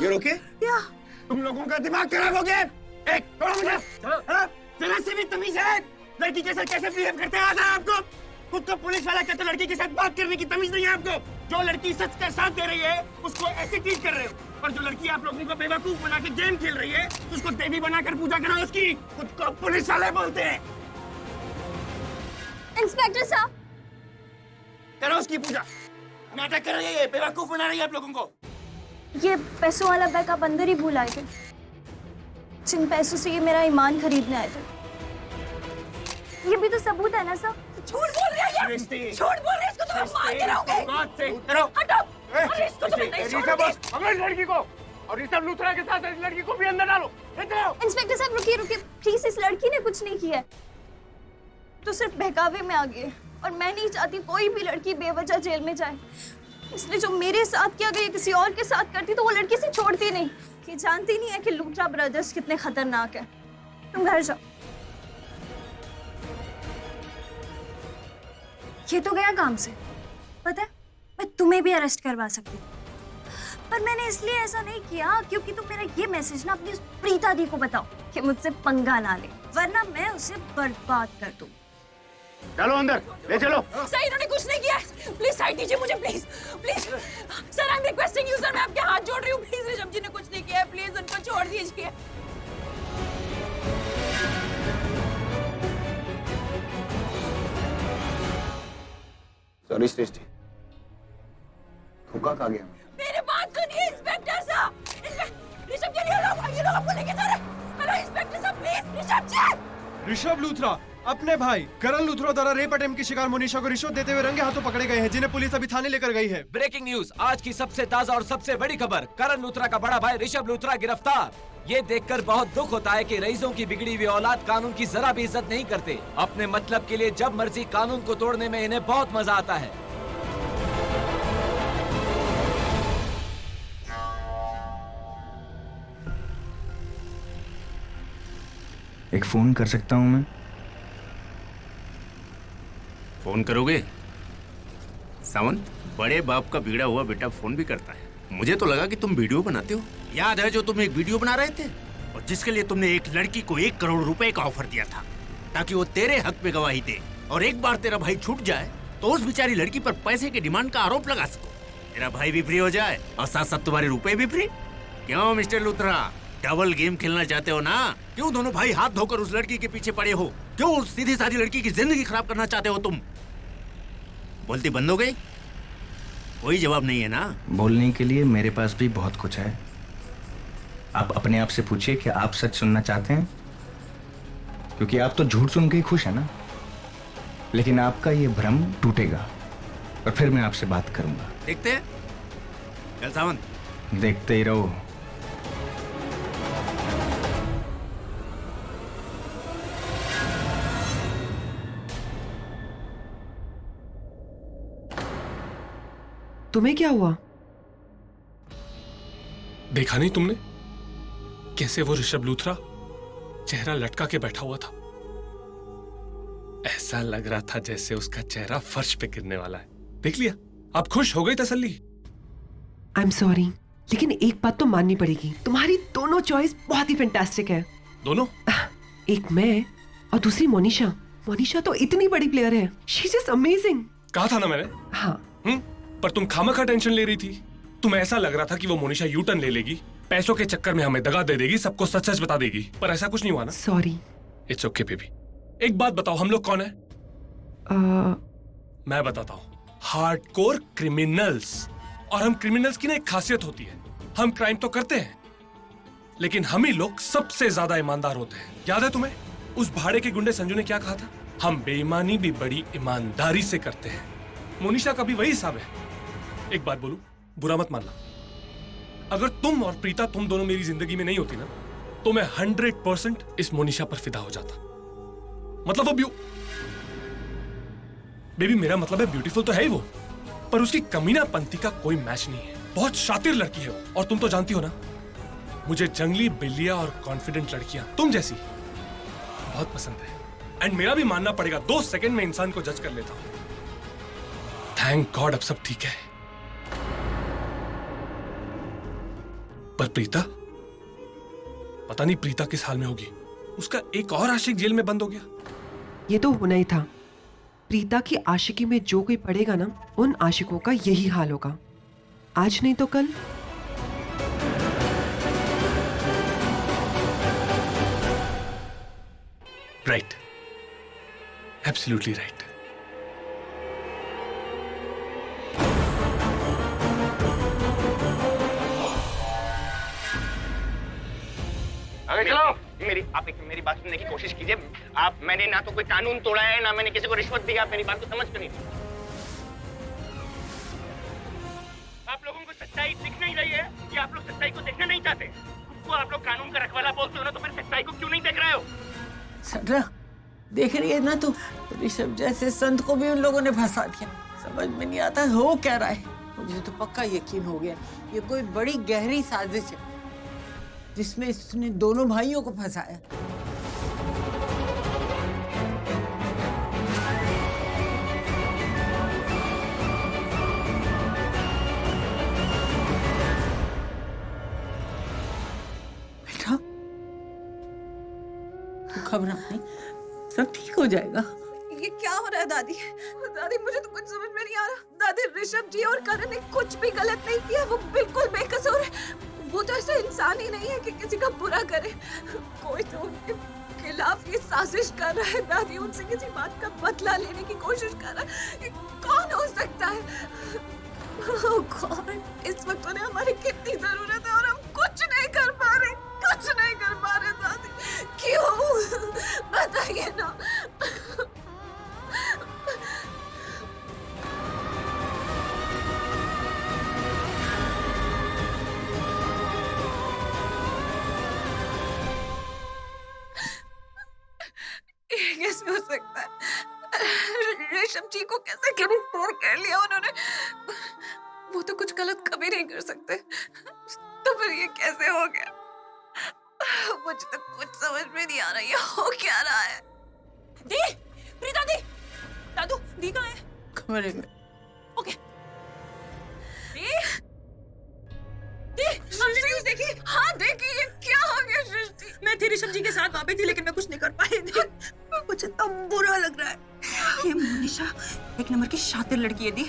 ये रोके? या तुम लोगों का दिमाग खराब हो गया। एक छोड़ो मुझे। जरा से भी तमीज है? लड़की के साथ कैसे बिहेव करते हैं आता है आपको? खुद तो पुलिस वाला कहते लड़की के साथ बात करने की तमीज नहीं है आपको। जो लड़की सच का साथ दे रही है उसको ऐसे ट्रीट कर रहे हो, और जो लड़की आप लोगों को बेवकूफ बना के गेम खेल रही है उसको देवी बनाकर पूजा करो उसकी। खुद को पुलिस वाले बोलते हैं। इंस्पेक्टर साहब, करो उसकी पूजा। नाटक कर रही है, बेवकूफ बना रही है आप लोगों को। ये पैसों वाला बैग आप अंदर ही भूल आए थे। जिन पैसों से ये मेरा ईमान खरीदने आए थे, ये भी तो सबूत है ना सर। झूठ बोल रही है ये। झूठ बोल रही है, इसको तो मैं मार के रहूंगी। हटो। अरे इसको तो मैं नहीं छोड़ूंगी। पकड़ो इस लड़की को, और ऋषभ लूथरा के साथ इस लड़की को भी अंदर डालो। इंस्पेक्टर साहब रुकिए रुकिए प्लीज, इस लड़की ने कुछ नहीं किया है, तो सिर्फ बहकावे में आ गई, और मैं नहीं चाहती कोई भी लड़की बेवजह जेल में जाए। इसने जो मेरे साथ किया, अगर ये किसी और के साथ करती तो वो लड़की से छोड़ती नहीं। ये जानती नहीं है कि लूथरा ब्रदर्स कितने खतरनाक है। तुम घर जाओ। ये तो गया काम से, पता है मैं तुम्हें भी अरेस्ट करवा सकती हूँ, पर मैंने इसलिए ऐसा नहीं किया क्योंकि तुम मेरा ये मैसेज ना अपनी उस प्रीता दी को बताओ कि मुझसे पंगा ना ले, वरना मैं उसे बर्बाद कर दूँ। चलो अंदर, ले चलो। सर इन्होंने कुछ नहीं किया है, प्लीज साइड दीजिए मुझे, please please. Sir I am requesting you sir, मैं आपके हाथ जोड़ रही हूँ, प्लीज ऋषभ जी ने कुछ नहीं किया है, प्लीज उनको छोड़ दीजिए। सॉरी सृष्टि, धोखा खा गया। मेरी बात सुनिए इंस्पेक्टर साहब, ऋषभ जी ये लोग आपको लेके जा रहे हैं। हेलो इंस्पेक्टर साहब प्लीज, ऋषभ जी। ऋषभ लूथरा अपने भाई करण लूथरा द्वारा रेप अटेम्प्ट की शिकार मोनिशा को रिश्वत देते हुए रंगे हाथों पकड़े गए हैं, जिन्हें पुलिस अभी थाने लेकर गई है। ब्रेकिंग न्यूज, आज की सबसे ताजा और सबसे बड़ी खबर, करण लूथरा का बड़ा भाई ऋषभ लूथरा गिरफ्तार। ये देखकर बहुत दुख होता है कि रईसों की बिगड़ी हुई औलाद कानून की जरा भी इज्जत नहीं करते। अपने मतलब के लिए जब मर्जी कानून को तोड़ने में इन्हें बहुत मजा आता है। एक फोन कर सकता हूँ मैं? फोन करोगे? सावंत, बड़े बाप का बिगड़ा हुआ बेटा फोन भी करता है। मुझे तो लगा कि तुम वीडियो बनाते हो। याद है जो तुम एक वीडियो बना रहे थे और जिसके लिए तुमने एक लड़की को 1 करोड़ रुपए का ऑफर दिया था ताकि वो तेरे हक में गवाही दे, और एक बार तेरा भाई छूट जाए तो उस बेचारी लड़की पर पैसे के डिमांड का आरोप लगा सको, तेरा भाई भी फ्री हो जाए और साथ साथ तुम्हारे रुपए भी फ्री। क्यों मिस्टर लूथरा, डबल गेम खेलना चाहते हो ना? क्यों दोनों भाई हाथ धोकर उस लड़की के पीछे पड़े हो? क्यों उस सीधी साधी लड़की की जिंदगी खराब करना चाहते हो तुम? बोलती बंद हो गई? कोई जवाब नहीं है ना? बोलने के लिए मेरे पास भी बहुत कुछ है। आप अपने आप से पूछिए कि आप सच सुनना चाहते हैं, क्योंकि आप तो झूठ सुन के ही खुश है ना। लेकिन आपका ये भ्रम टूटेगा और फिर मैं आपसे बात करूंगा। देखते हैं। चल सावंत, देखते ही रहो। तुम्हें क्या हुआ? देखा नहीं तुमने कैसे वो ऋषभ लूथरा चेहरा लटका के बैठा हुआ था? ऐसा लग रहा था जैसे उसका चेहरा फर्श पे गिरने वाला है। देख लिया? आप खुश हो गई? तसल्ली? आई एम सॉरी, लेकिन एक बात तो माननी पड़ेगी, तुम्हारी दोनों चॉइस बहुत ही फैंटास्टिक है। दोनों? एक मैं और दूसरी मोनिशा। मोनिशा तो इतनी बड़ी प्लेयर है, शी इज अमेजिंग। कहा था ना मैंने। हाँ। पर तुम खामखा टेंशन ले रही थी। तुम्हें ऐसा लग रहा था कि वो मोनिशा यू टर्न ले लेगी, पैसों के चक्कर में हमें दगा दे देगी, सबको सच सच बता देगी, पर ऐसा कुछ नहीं हुआ ना। सॉरी। It's okay baby. एक बात बताओ, हम लोग कौन है? मैं बताता हूँ, हार्डकोर क्रिमिनल्स। और हम क्रिमिनल्स की ना एक खासियत होती है, हम क्राइम तो करते हैं लेकिन हम ही लोग सबसे ज्यादा ईमानदार होते हैं। याद है तुम्हें उस भाड़े के गुंडे संजू ने क्या कहा था? हम बेईमानी भी बड़ी ईमानदारी से करते हैं। मोनिशा का भी वही हिसाब है। एक बात बोलूं, बुरा मत मानना, अगर तुम और प्रीता तुम दोनों मेरी जिंदगी में नहीं होती ना तो मैं 100% इस मोनिशा पर फिदा हो जाता। मतलब वो बेबी, मेरा मतलब है ब्यूटीफुल तो है ही वो, पर उसकी कमीनापंती का कोई मैच नहीं है। बहुत शातिर लड़की है वो, और तुम तो जानती हो ना मुझे जंगली बिल्लियां और कॉन्फिडेंट लड़कियां तुम जैसी बहुत पसंद है। एंड मेरा भी मानना पड़ेगा, 2 सेकंड में इंसान को जज कर लेता हूं। थैंक गॉड अब सब ठीक है। पर प्रीता, पता नहीं प्रीता किस हाल में होगी। उसका एक और आशिक जेल में बंद हो गया। ये तो होना ही था। प्रीता की आशिकी में जो कोई पड़ेगा ना, उन आशिकों का यही हाल होगा, आज नहीं तो कल। Right, absolutely right. अरे चलो, मेरी बात सुनने की कोशिश कीजिए। मैंने ना तो कोई कानून तोड़ा है, ना मैंने किसी को रिश्वत दी। आप मेरी बात को समझ नहीं। आप लोगों को सच्चाई दिख नहीं रही है कि आप लोग सच्चाई को देखना नहीं चाहते? खुद को आप लोग कानून का रखवाला बोलते हो ना, तो फिर सच्चाई को क्यों नहीं देख रहे हो? सटरा, देख रही है ना तू, ऋषभ जैसे संत को भी उन लोगों ने फंसा दिया। समझ में नहीं आता हो क्या रहा है। मुझे तो पक्का यकीन हो गया ये कोई बड़ी गहरी साजिश है जिसमें इसने दोनों भाइयों को फंसाया। बेटा, घबरा नहीं, सब ठीक हो जाएगा। ये क्या हो रहा है दादी? दादी मुझे तो कुछ समझ में नहीं आ रहा। दादी, ऋषभ जी और करण ने कुछ भी गलत नहीं किया, वो बिल्कुल बेकसूर है। वो तो ऐसा इंसान ही नहीं है कि किसी का बुरा करे। कोई तो उनके खिलाफ ये साजिश कर रहा है। दादी उनसे किसी बात का बदला लेने की कोशिश कर रहा है। ये कौन हो सकता है? Oh God, इस वक्त उन्हें हमारी कितनी जरूरत है और हम कुछ नहीं कर पा रहे, कुछ नहीं कर पा रहे। दादी क्यों, बताइए ना। कैसे हो सकता है? ऋषभ जी को कैसे गिरफ्तार कर लिया उन्होंने? वो तो कुछ गलत कभी नहीं कर सकते, तो फिर ये कैसे हो गया? मुझे तो कुछ समझ में नहीं आ रहा, ये हो क्या रहा है? दी, प्रीता दी, दादू, दी कहाँ है? कमरे में। ओके। दी, न्यूज़ देखी? हाँ देखी। ये क्या हो गया सृष्टि? मैं थी ऋषभ जी के साथ वहाँ पे थी, लेकिन मैं कुछ नहीं कर पाई थी। मुझे तो बुरा लग रहा है। ये मोनिशा एक नंबर की शातिर लड़की है दी।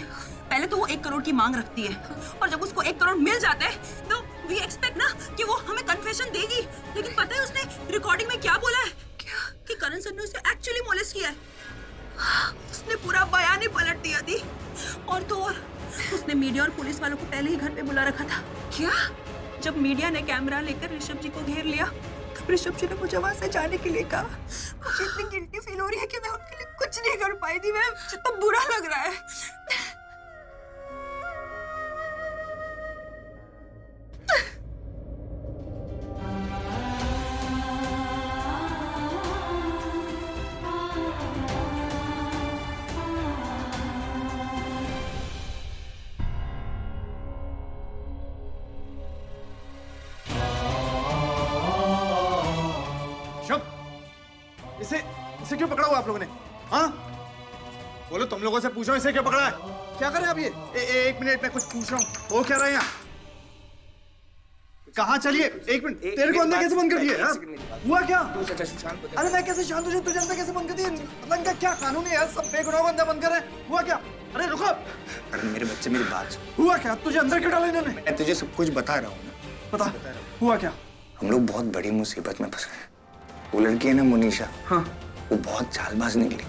पहले तो वो 1 करोड़ की मांग रखती है, और जब उसको 1 करोड़ मिल जाता है तो वी एक्सपेक्ट ना कि वो हमें कन्फेशन देगी। लेकिन पता है उसने रिकॉर्डिंग में क्या बोला है? क्या? कि करण सर ने उसे एक्चुअली मोलेस्ट किया है। उसने पूरा बयान ही पलट दिया दी। और तो और उसने मीडिया और पुलिस वालों को पहले ही घर पे बुला रखा था। क्या? जब मीडिया ने कैमरा लेकर ऋषभ जी को घेर लिया, तब ऋषभ जी ने मुझे वहां से जाने के लिए कहा। मुझे इतनी गिल्टी फील हो रही है कि मैं उनके लिए कुछ नहीं कर पाई थी। मुझे तो बुरा लग रहा है। इसे क्यों पकड़ा हुआ आप लोगों ने? हाँ बोलो, तुम लोगों से पूछो इसे क्यों पकड़ा है? क्या कर रहे हैं आप ये? एक मिनट में कुछ पूछ रहा हूँ। वो क्या रहे हैं? कहाँ चलिए? एक मिनट, तेरे को अंदर कैसे बंद कर दिया? हुआ क्या? अरे मैं कैसे शांत हो जाऊँ? तुझे अंदर कैसे बंद कर दिया? अंदर क्या कानून है यार? सब बेगुनाह को अंदर बंद कर रहे हैं। हुआ क्या? अरे रुको। अरे मेरे बच्चे, मेरी बात सुन। हुआ क्या? तुझे अंदर क्यों डाला इन्होंने? मैं तुझे सब कुछ बता रहा हूँ ना। बता, हुआ क्या? हम लोग बहुत बड़ी मुसीबत में फंसे हैं। वो लड़की है ना मोनिशा, हाँ, वो बहुत चालबाज निकली।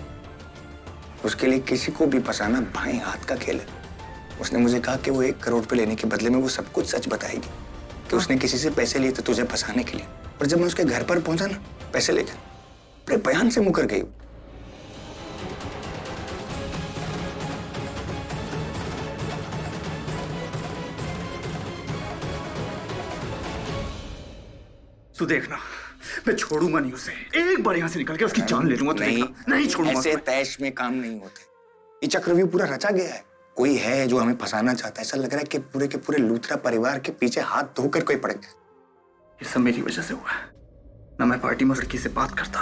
उसके लिए किसी को भी फंसाना बाएं हाथ का खेल है। उसने मुझे कहा कि वो 1 करोड़ रुपए लेने के बदले में वो सब कुछ सच बताएगी कि उसने किसी से पैसे लिए थे तुझे फंसाने के लिए। और जब मैं उसके घर पर पहुंचा ना पैसे लेकर, बड़े बयान से मुकर गई। तू देखना, मैं छोड़ूंगा नहीं उसे। एक बार यहाँ से निकल के उसकी जान ले लूंगा। नहीं छोड़ूंगा। ऐसे तैश में काम नहीं होते। ये चक्रव्यूह पूरा रचा गया है। कोई है जो हमें फंसाना चाहता है। ऐसा लग रहा है कि पूरे के पूरे लूथरा परिवार के पीछे हाथ धोकर कोई पड़ गया। ये सब मेरी वजह से हुआ है। ना मैं पार्टी में लड़की से बात करता,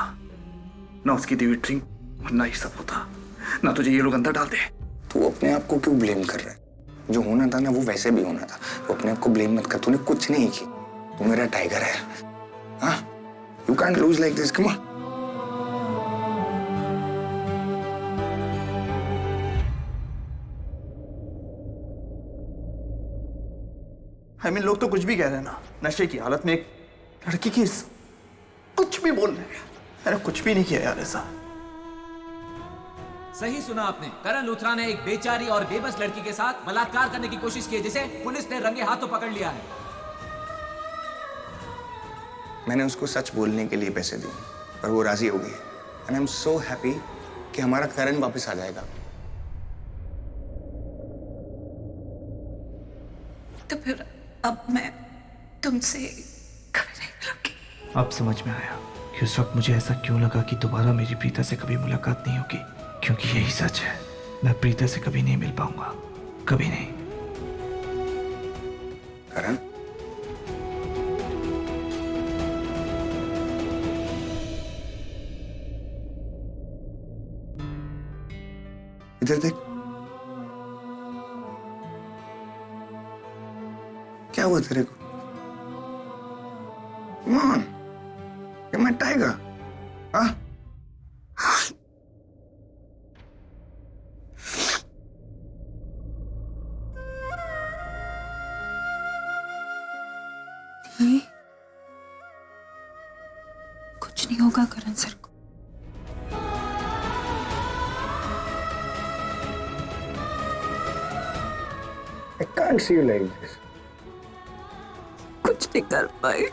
ना उसकी दी हुई ड्रिंक, और ना ये सब होता, ना तुझे ये लोग अंदर डालते। तू अपने आप को क्यों ब्लेम कर रहा है? जो होना था ना वो वैसे भी होना था। तो अपने आप को ब्लेम मत कर। तूने कुछ नहीं किया। तू मेरा टाइगर है, हाँ? You can't lose like this. Come on. I mean, लोग तो कुछ भी कह रहे हैं ना, नशे की हालत में एक लड़की की कुछ भी बोल रहे हैं। मैंने कुछ भी नहीं किया यार ऐसा। सही सुना आपने। करण लूथरा ने एक बेचारी और बेबस लड़की के साथ बलात्कार करने की कोशिश की है, जिसे पुलिस ने रंगे हाथों पकड़ लिया है। मैंने उसको सच बोलने के लिए पैसे दिए, पर वो राजी हो गई। And I am so happy कि हमारा करण वापस आ जाएगा। तो फिर अब मैं तुमसे कभी नहीं मिलूंगी। अब समझ में आया कि उस वक्त मुझे ऐसा क्यों लगा कि दोबारा मेरी प्रीता से कभी मुलाकात नहीं होगी, क्योंकि यही सच है, मैं प्रीता से कभी नहीं मिल पाऊंगा, कभी नहीं। करण, इधर देख, क्या हुआ तेरे को? Come on, you're my tiger, हाँ? कुछ नहीं होगा करण सर को। I can't see you like this. कुछ नहीं कर पाई।